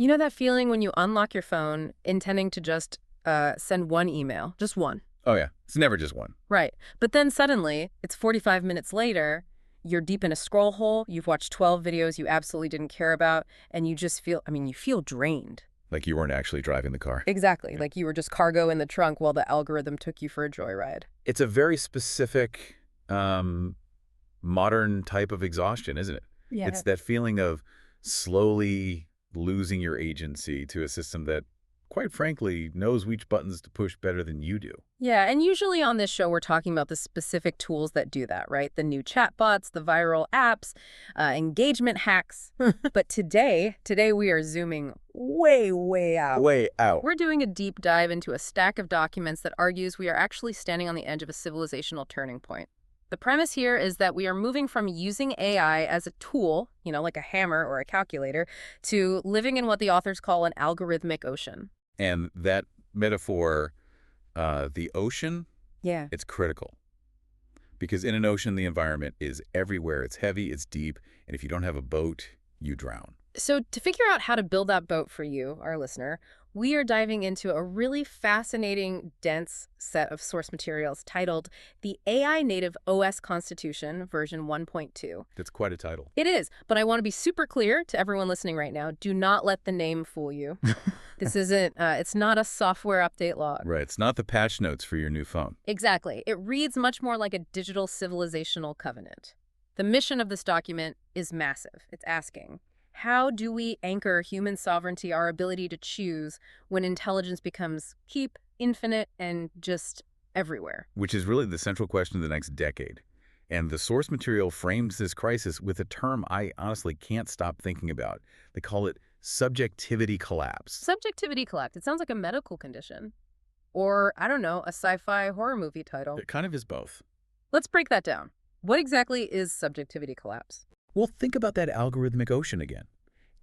You know that feeling when you unlock your phone intending to just send one email, just one? Oh, yeah. It's never just one. Right. But then suddenly, it's 45 minutes later, you're deep in a scroll hole, you've watched 12 videos you absolutely didn't care about, and you just feel, you feel drained. Like you weren't actually driving the car. Exactly. Like you were just cargo in the trunk while the algorithm took you for a joyride. It's a very specific modern type of exhaustion, isn't it? Yeah. It's that feeling of slowly losing your agency to a system that, quite frankly, knows which buttons to push better than you do. Yeah, and usually on this show, we're talking about the specific tools that do that, right? The new chatbots, the viral apps, engagement hacks. But today we are zooming way, way out. Way out. We're doing a deep dive into a stack of documents that argues we are actually standing on the edge of a civilizational turning point. The premise here is that we are moving from using AI as a tool, like a hammer or a calculator, to living in what the authors call an algorithmic ocean. And that metaphor, the ocean, Yeah. it's critical. Because in an ocean, the environment is everywhere. It's heavy, it's deep, and if you don't have a boat, you drown. So to figure out how to build that boat for you, our listener, we are diving into a really fascinating, dense set of source materials titled the AI-Native OS Constitution version 1.2. That's quite a title. It is, but I want to be super clear to everyone listening right now. Do not let the name fool you. This isn't, it's not a software update log. Right. It's not the patch notes for your new phone. Exactly. It reads much more like a digital civilizational covenant. The mission of this document is massive. It's asking, how do we anchor human sovereignty, our ability to choose, when intelligence becomes cheap, infinite, and just everywhere? Which is really the central question of the next decade. And the source material frames this crisis with a term I honestly can't stop thinking about. They call it subjectivity collapse. Subjectivity collapse. It sounds like a medical condition. Or, I don't know, a sci-fi horror movie title. It kind of is both. Let's break that down. What exactly is subjectivity collapse? Well, think about that algorithmic ocean again.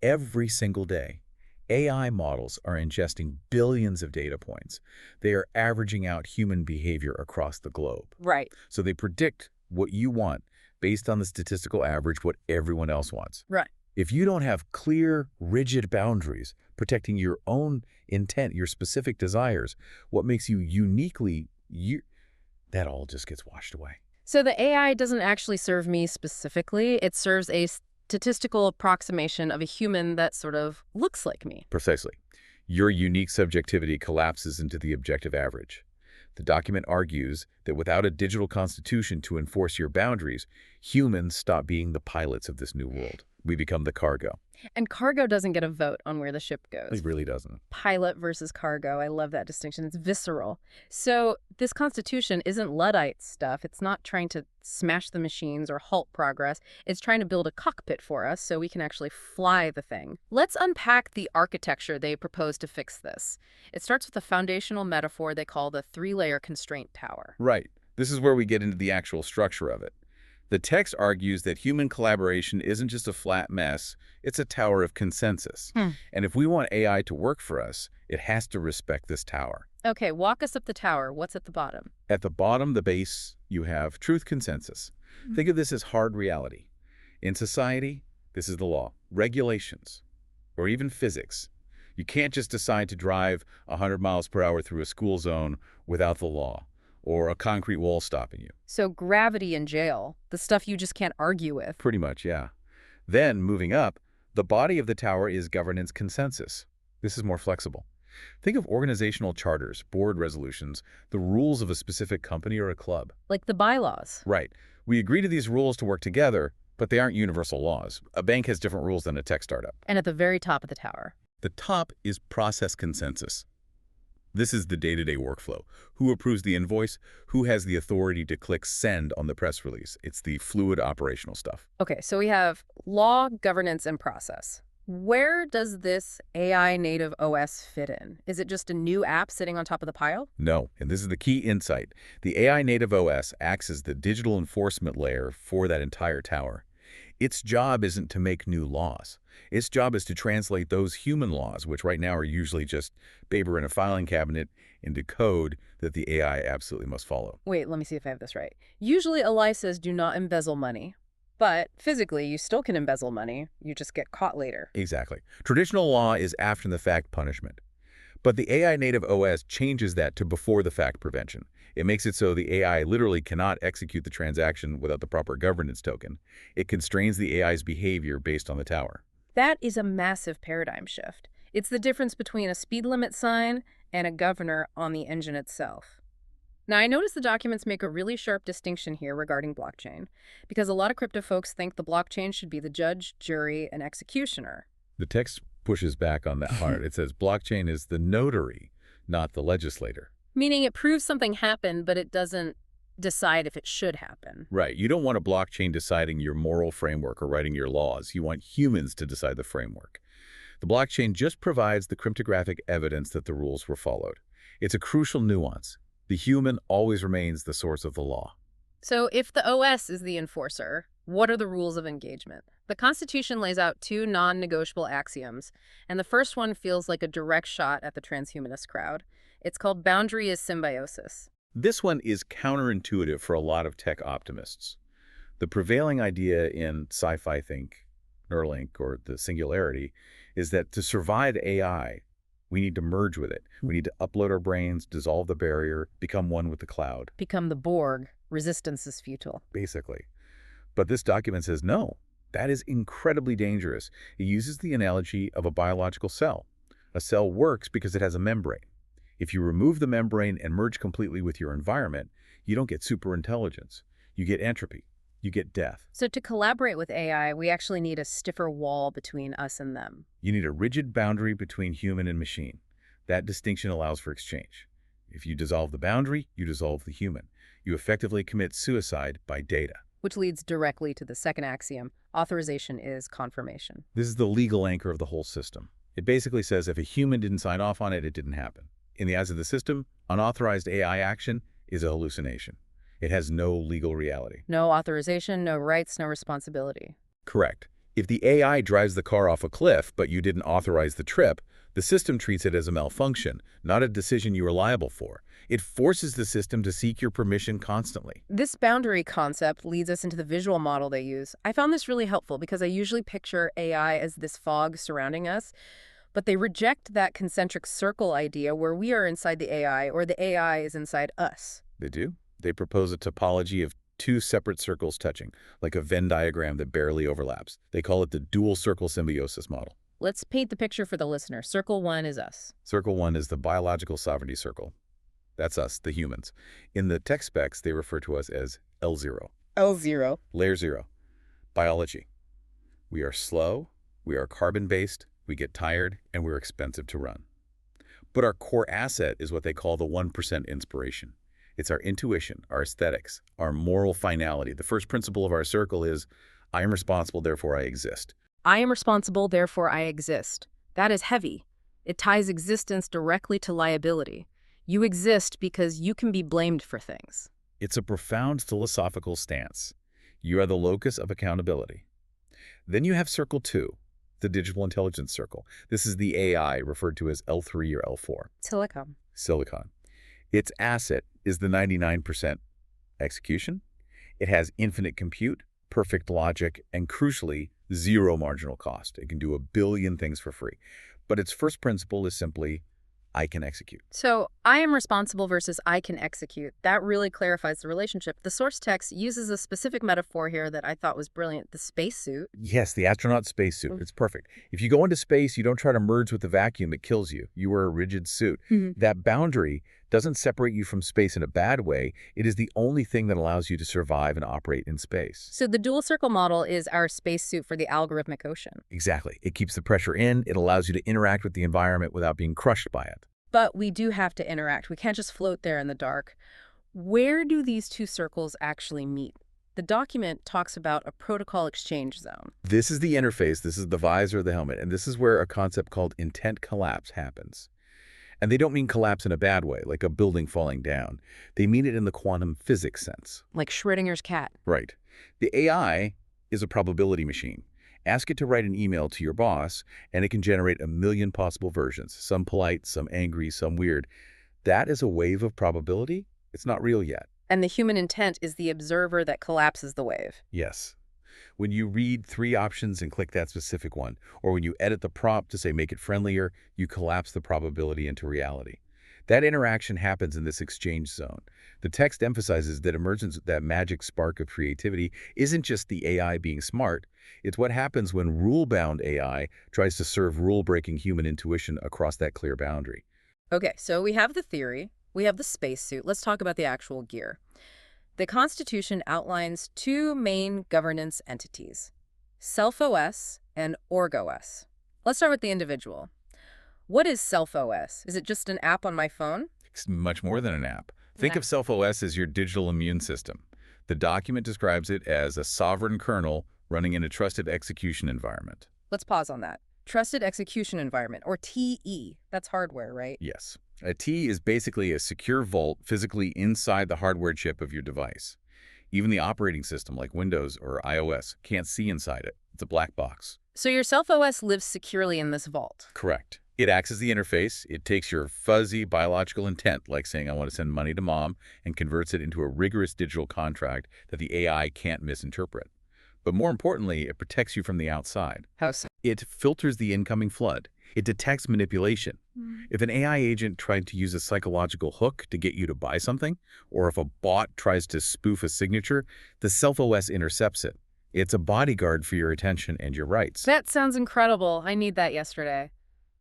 Every single day, AI models are ingesting billions of data points. They are averaging out human behavior across the globe. Right. So they predict what you want based on the statistical average, what everyone else wants. Right. If you don't have clear, rigid boundaries protecting your own intent, your specific desires, what makes you uniquely you, that all just gets washed away. So the AI doesn't actually serve me specifically. It serves a statistical approximation of a human that sort of looks like me. Precisely. Your unique subjectivity collapses into the objective average. The document argues that without a digital constitution to enforce your boundaries, humans stop being the pilots of this new world. We become the cargo. And cargo doesn't get a vote on where the ship goes. It really doesn't. Pilot versus cargo. I love that distinction. It's visceral. So this constitution isn't Luddite stuff. It's not trying to smash the machines or halt progress. It's trying to build a cockpit for us so we can actually fly the thing. Let's unpack the architecture they propose to fix this. It starts with a foundational metaphor they call the three-layer constraint tower. Right. This is where we get into the actual structure of it. The text argues that human collaboration isn't just a flat mess, it's a tower of consensus. And if we want AI to work for us, it has to respect this tower. Okay, walk us up the tower. What's at the bottom? At the bottom, the base, you have truth consensus. Think of this as hard reality. In society, this is the law, regulations, or even physics. You can't just decide to drive 100 miles per hour through a school zone without the law, or a concrete wall stopping you. So gravity and jail, the stuff you just can't argue with. Pretty much, yeah. Then, moving up, the body of the tower is governance consensus. This is more flexible. Think of organizational charters, board resolutions, the rules of a specific company or a club. Like the bylaws. Right. We agree to these rules to work together, but they aren't universal laws. A bank has different rules than a tech startup. And at the very top of the tower. The top is process consensus. This is the day-to-day workflow. Who approves the invoice? Who has the authority to click send on the press release? It's the fluid operational stuff. Okay, so we have law, governance, and process. Where does this AI-Native OS fit in? Is it just a new app sitting on top of the pile? No, and this is the key insight. The AI-Native OS acts as the digital enforcement layer for that entire tower. Its job isn't to make new laws. Its job is to translate those human laws, which right now are usually just paper in a filing cabinet, into code that the AI absolutely must follow. Wait, let me see if I have this right. Usually a lie says do not embezzle money. But physically, you still can embezzle money. You just get caught later. Exactly. Traditional law is after-the-fact punishment. But the AI-native OS changes that to before-the-fact prevention. It makes it so the AI literally cannot execute the transaction without the proper governance token. It constrains the AI's behavior based on the tower. That is a massive paradigm shift. It's the difference between a speed limit sign and a governor on the engine itself. Now, I notice the documents make a really sharp distinction here regarding blockchain, because a lot of crypto folks think the blockchain should be the judge, jury, and executioner. The text pushes back on that hard. It says blockchain is the notary, not the legislator. Meaning it proves something happened, but it doesn't decide if it should happen. Right. You don't want a blockchain deciding your moral framework or writing your laws. You want humans to decide the framework. The blockchain just provides the cryptographic evidence that the rules were followed. It's a crucial nuance. The human always remains the source of the law. So if the OS is the enforcer, what are the rules of engagement? The Constitution lays out two non-negotiable axioms, and the first one feels like a direct shot at the transhumanist crowd. It's called boundary is symbiosis. This one is counterintuitive for a lot of tech optimists. The prevailing idea in sci-fi think, Neuralink, or the singularity, is that to survive AI, we need to merge with it. We need to upload our brains, dissolve the barrier, become one with the cloud. Become the Borg. Resistance is futile. Basically. But this document says no. That is incredibly dangerous. It uses the analogy of a biological cell. A cell works because it has a membrane. If you remove the membrane and merge completely with your environment, you don't get superintelligence. You get entropy. You get death. So to collaborate with AI, we actually need a stiffer wall between us and them. You need a rigid boundary between human and machine. That distinction allows for exchange. If you dissolve the boundary, you dissolve the human. You effectively commit suicide by data. Which leads directly to the second axiom: authorization is confirmation. This is the legal anchor of the whole system. It basically says if a human didn't sign off on it, it didn't happen. In the eyes of the system, unauthorized AI action is a hallucination. It has no legal reality. No authorization, no rights, no responsibility. Correct. If the AI drives the car off a cliff, but you didn't authorize the trip, the system treats it as a malfunction, not a decision you are liable for. It forces the system to seek your permission constantly. This boundary concept leads us into the visual model they use. I found this really helpful because I usually picture AI as this fog surrounding us, but they reject that concentric circle idea where we are inside the AI or the AI is inside us. They do. They propose a topology of two separate circles touching, like a Venn diagram that barely overlaps. They call it the Dual-Circle Symbiosis model. Let's paint the picture for the listener. Circle 1 is us. Circle 1 is the biological sovereignty circle. That's us, the humans. In the tech specs, they refer to us as L0. L0. Layer 0. Biology. We are slow, we are carbon-based, we get tired, and we're expensive to run. But our core asset is what they call the 1% inspiration. It's our intuition, our aesthetics, our moral finality. The first principle of our circle is, I am responsible, therefore I exist. I am responsible, therefore I exist. That is heavy. It ties existence directly to liability. You exist because you can be blamed for things. It's a profound philosophical stance. You are the locus of accountability. Then you have Circle 2, the digital intelligence circle. This is the AI referred to as L3 or L4. Silicon. Silicon. Its asset is the 99% execution. It has infinite compute, perfect logic, and crucially, zero marginal cost. It can do a billion things for free. But its first principle is simply, I can execute. So I am responsible versus I can execute. That really clarifies the relationship. The source text uses a specific metaphor here that I thought was brilliant, the spacesuit. Yes, the astronaut spacesuit. It's perfect. If you go into space, you don't try to merge with the vacuum. It kills you. You wear a rigid suit. That boundary doesn't separate you from space in a bad way. It is the only thing that allows you to survive and operate in space. So the dual circle model is our spacesuit for the algorithmic ocean. Exactly. It keeps the pressure in. It allows you to interact with the environment without being crushed by it. But we do have to interact. We can't just float there in the dark. Where do these two circles actually meet? The document talks about a protocol exchange zone. This is the interface. This is the visor of the helmet. And this is where a concept called intent collapse happens. And they don't mean collapse in a bad way, like a building falling down. They mean it in the quantum physics sense. Like Schrödinger's cat. Right. The AI is a probability machine. Ask it to write an email to your boss, and it can generate a million possible versions, some polite, some angry, some weird. That is a wave of probability. It's not real yet. And the human intent is the observer that collapses the wave. Yes. When you read 3 options and click that specific one, or when you edit the prompt to say make it friendlier, you collapse the probability into reality. That interaction happens in this exchange zone. The text emphasizes that emergence, that magic spark of creativity, isn't just the AI being smart. It's what happens when rule-bound AI tries to serve rule-breaking human intuition across that clear boundary. Okay, so we have the theory, we have the spacesuit. Let's talk about the actual gear. The Constitution outlines two main governance entities, Self-OS and Org-OS. Let's start with the individual. What is Self-OS? Is it just an app on my phone? It's much more than an app. Think of Self-OS as your digital immune system. The document describes it as a sovereign kernel running in a trusted execution environment. Let's pause on that. Trusted Execution Environment, or TE. That's hardware, right? Yes. A T is basically a secure vault physically inside the hardware chip of your device. Even the operating system, like Windows or iOS, can't see inside it. It's a black box. So your Self-OS lives securely in this vault. Correct. It acts as the interface. It takes your fuzzy biological intent, like saying I want to send money to mom, and converts it into a rigorous digital contract that the AI can't misinterpret. But more importantly, it protects you from the outside. How so? It filters the incoming flood. It detects manipulation. If an AI agent tried to use a psychological hook to get you to buy something, or if a bot tries to spoof a signature, the Self-OS intercepts it. It's a bodyguard for your attention and your rights. That sounds incredible. I need that yesterday.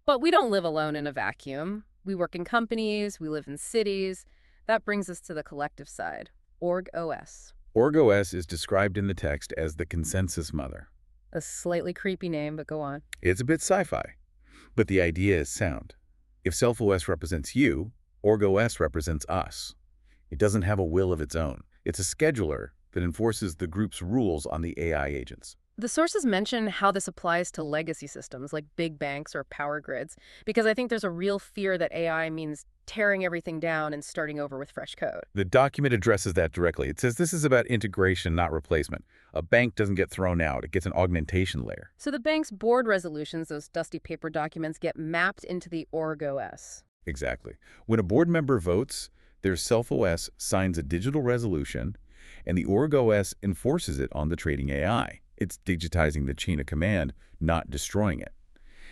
But we don't live alone in a vacuum. We work in companies, we live in cities. That brings us to the collective side, Org-OS. Org-OS is described in the text as the consensus mother. A slightly creepy name, but go on. It's a bit sci-fi, but the idea is sound. If Self-OS represents you, Org-OS represents us. It doesn't have a will of its own. It's a scheduler that enforces the group's rules on the AI agents. The sources mention how this applies to legacy systems like big banks or power grids, because I think there's a real fear that AI means tearing everything down and starting over with fresh code. The document addresses that directly. It says this is about integration, not replacement. A bank doesn't get thrown out. It gets an augmentation layer. So the bank's board resolutions, those dusty paper documents, get mapped into the Org-OS. Exactly. When a board member votes, their Self-OS signs a digital resolution, and the Org-OS enforces it on the trading AI. It's digitizing the chain of command, not destroying it.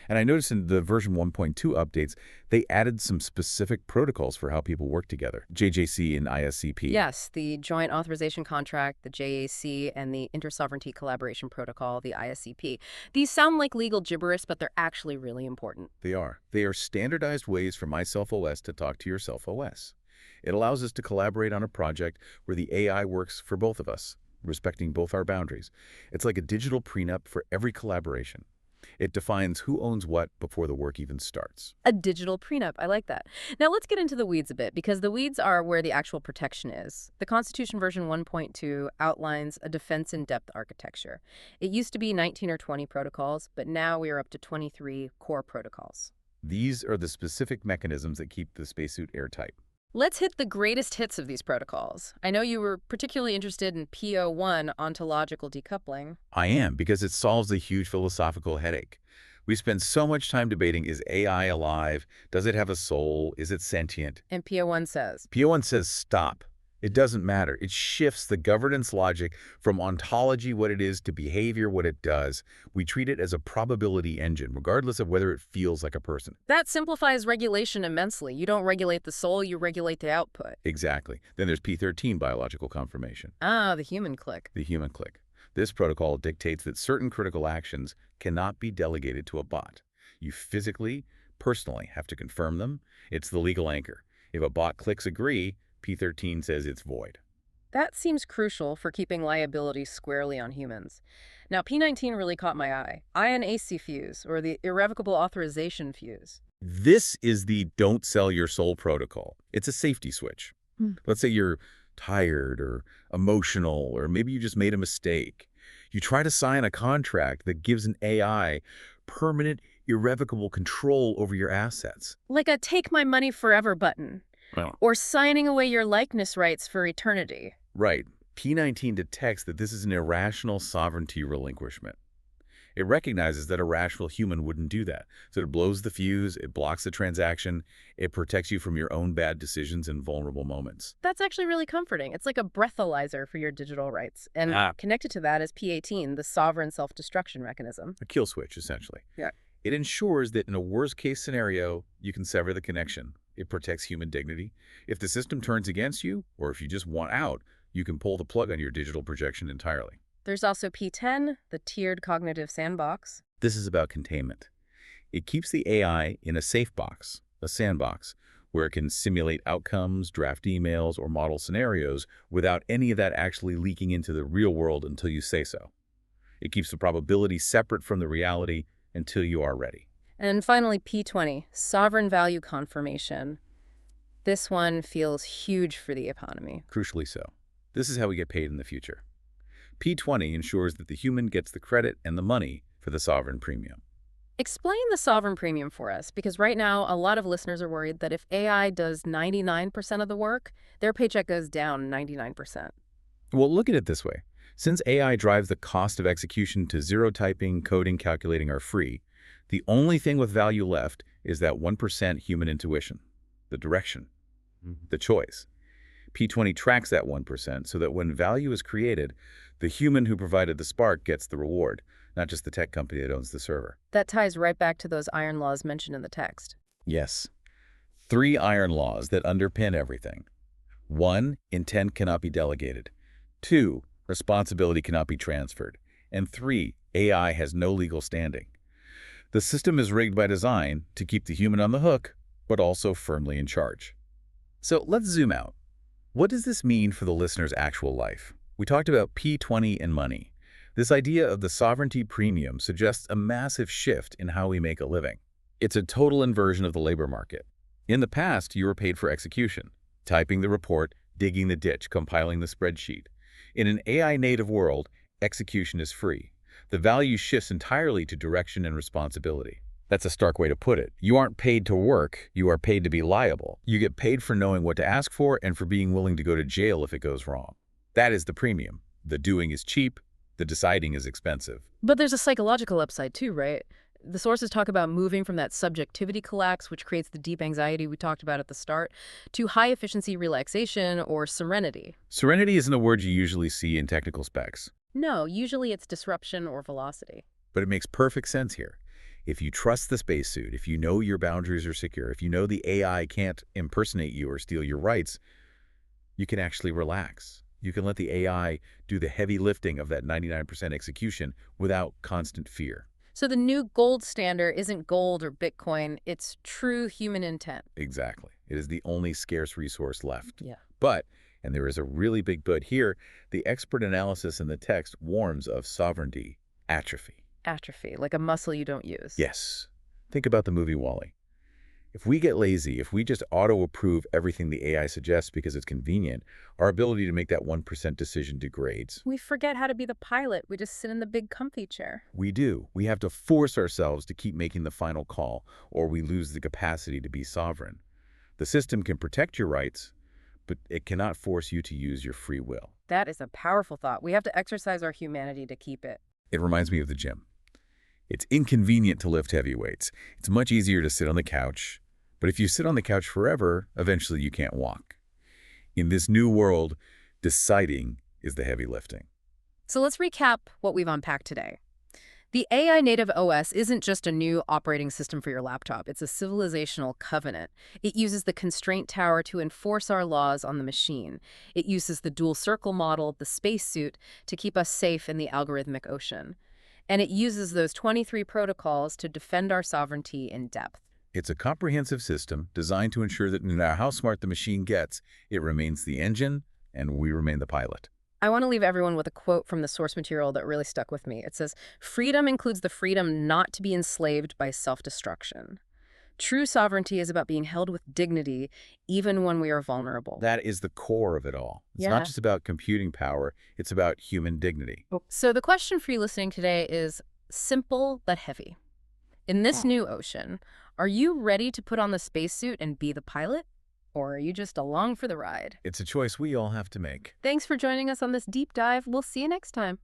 And I noticed in the version 1.2 updates, they added some specific protocols for how people work together, JJC and ISCP. Yes, the Joint Authorization Contract, the JAC, and the Inter-Sovereignty Collaboration Protocol, the ISCP. These sound like legal gibberish, but they're actually really important. They are. They are standardized ways for my Self-OS to talk to your Self-OS. It allows us to collaborate on a project where the AI works for both of us, respecting both our boundaries. It's like a digital prenup for every collaboration. It defines who owns what before the work even starts. A digital prenup. I like that. Now let's get into the weeds a bit, because the weeds are where the actual protection is. The Constitution version 1.2 outlines a defense-in-depth architecture. It used to be 19 or 20 protocols, but now we are up to 23 core protocols. These are the specific mechanisms that keep the spacesuit airtight. Let's hit the greatest hits of these protocols. I know you were particularly interested in PO1, ontological decoupling. I am, because it solves a huge philosophical headache. We spend so much time debating, is AI alive? Does it have a soul? Is it sentient? And PO1 says? PO1 says stop. It doesn't matter. It shifts the governance logic from ontology, what it is, to behavior, what it does. We treat it as a probability engine, regardless of whether it feels like a person. That simplifies regulation immensely. You don't regulate the soul, you regulate the output. Exactly. Then there's P13, biological confirmation. Ah, the human click. The human click. This protocol dictates that certain critical actions cannot be delegated to a bot. You physically, personally have to confirm them. It's the legal anchor. If a bot clicks agree, P13 says it's void. That seems crucial for keeping liability squarely on humans. Now, P19 really caught my eye. INAC fuse, or the irrevocable authorization fuse. This is the don't sell your soul protocol. It's a safety switch. Let's say you're tired or emotional, or maybe you just made a mistake. You try to sign a contract that gives an AI permanent, irrevocable control over your assets. Like a take my money forever button. Well, Or signing away your likeness rights for eternity. right. P19 detects that this is an irrational sovereignty relinquishment. It recognizes that a rational human wouldn't do that. So it blows the fuse, it blocks the transaction, it protects you from your own bad decisions in vulnerable moments. That's actually really comforting. It's like a breathalyzer for your digital rights. And Ah, connected to that is P18, the sovereign self-destruction mechanism. a kill switch, essentially. Yeah. It ensures that in a worst-case scenario, you can sever the connection. It protects human dignity. If the system turns against you, or if you just want out, you can pull the plug on your digital projection entirely. There's also P10, the tiered cognitive sandbox. This is about containment. It keeps the AI in a safe box, a sandbox, where it can simulate outcomes, draft emails, or model scenarios without any of that actually leaking into the real world until you say so. It keeps the probability separate from the reality until you are ready. And finally, P20, sovereign value confirmation. This one feels huge for the economy. Crucially so. This is how we get paid in the future. P20 ensures that the human gets the credit and the money for the sovereign premium. Explain the sovereign premium for us, because right now a lot of listeners are worried that if AI does 99% of the work, their paycheck goes down 99%. Well, look at it this way. Since AI drives the cost of execution to zero, typing, coding, calculating are free, the only thing with value left is that 1% human intuition, the direction, the choice. P20 tracks that 1% so that when value is created, the human who provided the spark gets the reward, not just the tech company that owns the server. That ties right back to those iron laws mentioned in the text. Yes. 3 iron laws that underpin everything. 1, intent cannot be delegated. 2, responsibility cannot be transferred. And 3, AI has no legal standing. The system is rigged by design to keep the human on the hook, but also firmly in charge. So let's zoom out. What does this mean for the listener's actual life? We talked about P20 and money. This idea of the sovereignty premium suggests a massive shift in how we make a living. It's a total inversion of the labor market. In the past, you were paid for execution, typing the report, digging the ditch, compiling the spreadsheet. In an AI-native world, execution is free. The value shifts entirely to direction and responsibility. That's a stark way to put it. You aren't paid to work, you are paid to be liable. You get paid for knowing what to ask for and for being willing to go to jail if it goes wrong. That is the premium. The doing is cheap, the deciding is expensive. But there's a psychological upside too, right? The sources talk about moving from that subjectivity collapse, which creates the deep anxiety we talked about at the start, to high-efficiency relaxation or serenity. Serenity isn't a word you usually see in technical specs, No, usually it's disruption or velocity. but it makes perfect sense here. If you trust the spacesuit, if you know your boundaries are secure, if you know the AI can't impersonate you or steal your rights, you can actually relax. You can let the AI do the heavy lifting of that 99% execution without constant fear. So the new gold standard isn't gold or Bitcoin, it's true human intent. Exactly. It is the only scarce resource left. Yeah. But, and there is a really big but here, the expert analysis in the text warns of sovereignty atrophy. Atrophy, like a muscle you don't use. Yes. Think about the movie WALL-E. If we get lazy, if we just auto-approve everything the AI suggests because it's convenient, our ability to make that 1% decision degrades. We forget how to be the pilot. We just sit in the big comfy chair. We do. We have to force ourselves to keep making the final call, or we lose the capacity to be sovereign. The system can protect your rights, but it cannot force you to use your free will. That is a powerful thought. We have to exercise our humanity to keep it. It reminds me of the gym. It's inconvenient to lift heavy weights. It's much easier to sit on the couch. But if you sit on the couch forever, eventually you can't walk. In this new world, deciding is the heavy lifting. So let's recap what we've unpacked today. The AI-Native OS isn't just a new operating system for your laptop. It's a civilizational covenant. It uses the constraint tower to enforce our laws on the machine. It uses the Dual-Circle model, the spacesuit, to keep us safe in the algorithmic ocean. And it uses those 23 protocols to defend our sovereignty in depth. It's a comprehensive system designed to ensure that no matter how smart the machine gets, it remains the engine and we remain the pilot. I want to leave everyone with a quote from the source material that really stuck with me. It says, "Freedom includes the freedom not to be enslaved by self-destruction. True sovereignty is about being held with dignity, even when we are vulnerable." That is the core of it all. It's not just about computing power, it's about human dignity. So the question for you listening today is simple but heavy. In this new ocean, are you ready to put on the spacesuit and be the pilot? Or are you just along for the ride? It's a choice we all have to make. Thanks for joining us on this deep dive. We'll see you next time.